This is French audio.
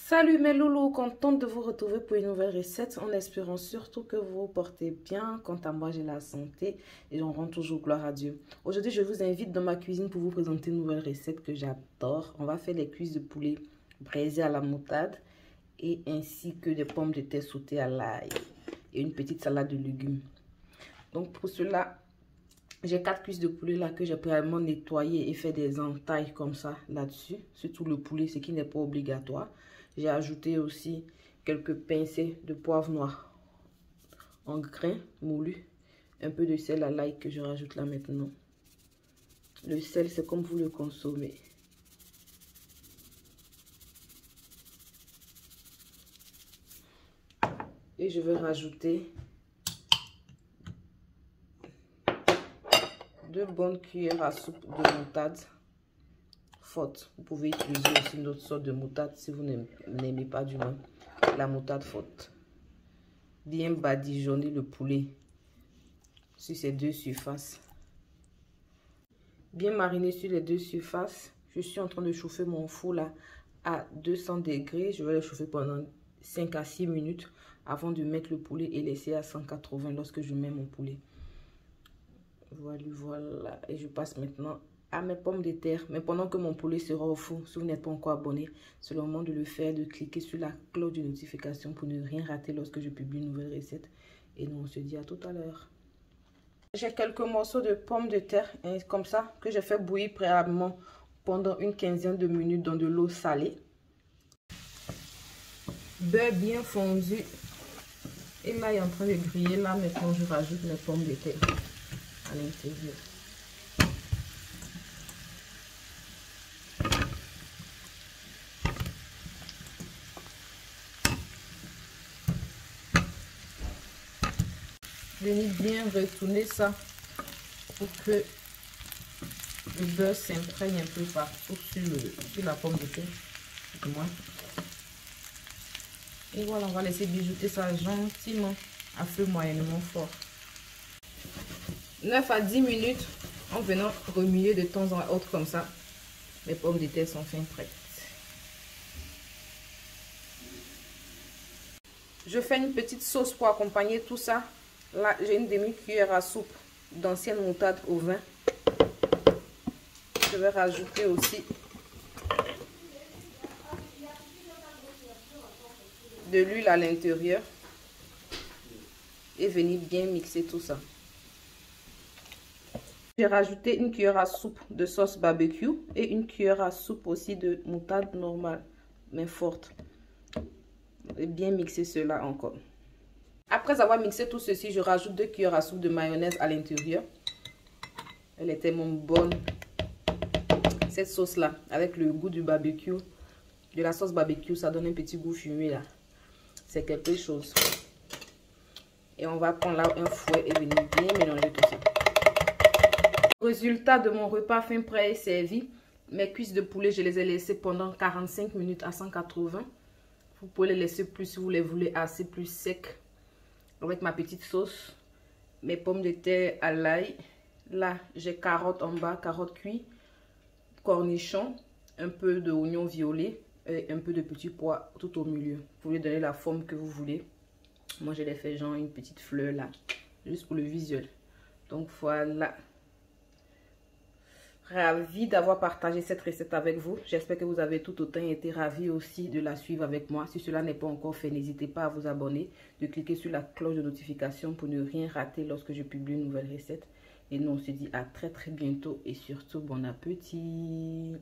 Salut mes loulous, contente de vous retrouver pour une nouvelle recette en espérant surtout que vous vous portez bien. Quant à moi, j'ai la santé et j'en rends toujours gloire à Dieu. Aujourd'hui, je vous invite dans ma cuisine pour vous présenter une nouvelle recette que j'adore. On va faire les cuisses de poulet braisées à la moutarde et ainsi que des pommes de terre sautées à l'ail et une petite salade de légumes. Donc pour cela, j'ai 4 cuisses de poulet là que j'ai préalablement nettoyées et fait des entailles comme ça là-dessus. Surtout le poulet, ce qui n'est pas obligatoire. J'ai ajouté aussi quelques pincées de poivre noir en grains moulus. Un peu de sel à l'ail que je rajoute là maintenant. Le sel, c'est comme vous le consommez. Et je vais rajouter 2 bonnes cuillères à soupe de moutarde forte. Vous pouvez utiliser aussi une autre sorte de moutarde si vous n'aimez pas du moins la moutarde forte. Bien badigeonner le poulet sur ces 2 surfaces. Bien mariné sur les 2 surfaces. Je suis en train de chauffer mon four là à 200 degrés. Je vais le chauffer pendant 5 à 6 minutes avant de mettre le poulet et laisser à 180 lorsque je mets mon poulet. Voilà. Et je passe maintenant à mes pommes de terre. Mais pendant que mon poulet sera au four, si vous n'êtes pas encore abonné, c'est le moment de le faire, de cliquer sur la cloche de notification pour ne rien rater lorsque je publie une nouvelle recette. Et nous, on se dit à tout à l'heure. J'ai quelques morceaux de pommes de terre, comme ça, que j'ai fait bouillir préalablement pendant une quinzaine de minutes dans de l'eau salée. Beurre bien fondu. Et là, il est en train de griller. Là, maintenant, je rajoute mes pommes de terre à l'intérieur. Venez bien retourner ça pour que le beurre s'imprègne un peu partout sur la pomme de terre. Et voilà, on va laisser bijouter ça gentiment à feu moyennement fort. 9 à 10 minutes en venant remuer de temps en autre comme ça. Les pommes de terre sont fin prêtes. Je fais une petite sauce pour accompagner tout ça. Là, j'ai une demi-cuillère à soupe d'ancienne moutarde au vin. Je vais rajouter aussi de l'huile à l'intérieur et venir bien mixer tout ça. J'ai rajouté une cuillère à soupe de sauce barbecue et une cuillère à soupe aussi de moutarde normale, mais forte. Et bien mixer cela encore. Après avoir mixé tout ceci, je rajoute 2 cuillères à soupe de mayonnaise à l'intérieur. Elle est tellement bonne. Cette sauce-là, avec le goût du barbecue, de la sauce barbecue, ça donne un petit goût fumé là. C'est quelque chose. Et on va prendre là un fouet et venir bien mélanger tout ça. Résultat de mon repas fin prêt et servi. Mes cuisses de poulet, je les ai laissées pendant 45 minutes à 180. Vous pouvez les laisser plus si vous les voulez assez plus secs. Avec ma petite sauce, mes pommes de terre à l'ail. Là, j'ai carottes en bas, carottes cuites, cornichons, un peu d'oignon violet et un peu de petits pois tout au milieu. Vous pouvez donner la forme que vous voulez. Moi, je l'ai fait genre une petite fleur là, juste pour le visuel. Donc voilà. Ravie d'avoir partagé cette recette avec vous. J'espère que vous avez tout autant été ravis aussi de la suivre avec moi. Si cela n'est pas encore fait, n'hésitez pas à vous abonner, de cliquer sur la cloche de notification pour ne rien rater lorsque je publie une nouvelle recette. Et nous, on se dit à très bientôt et surtout bon appétit.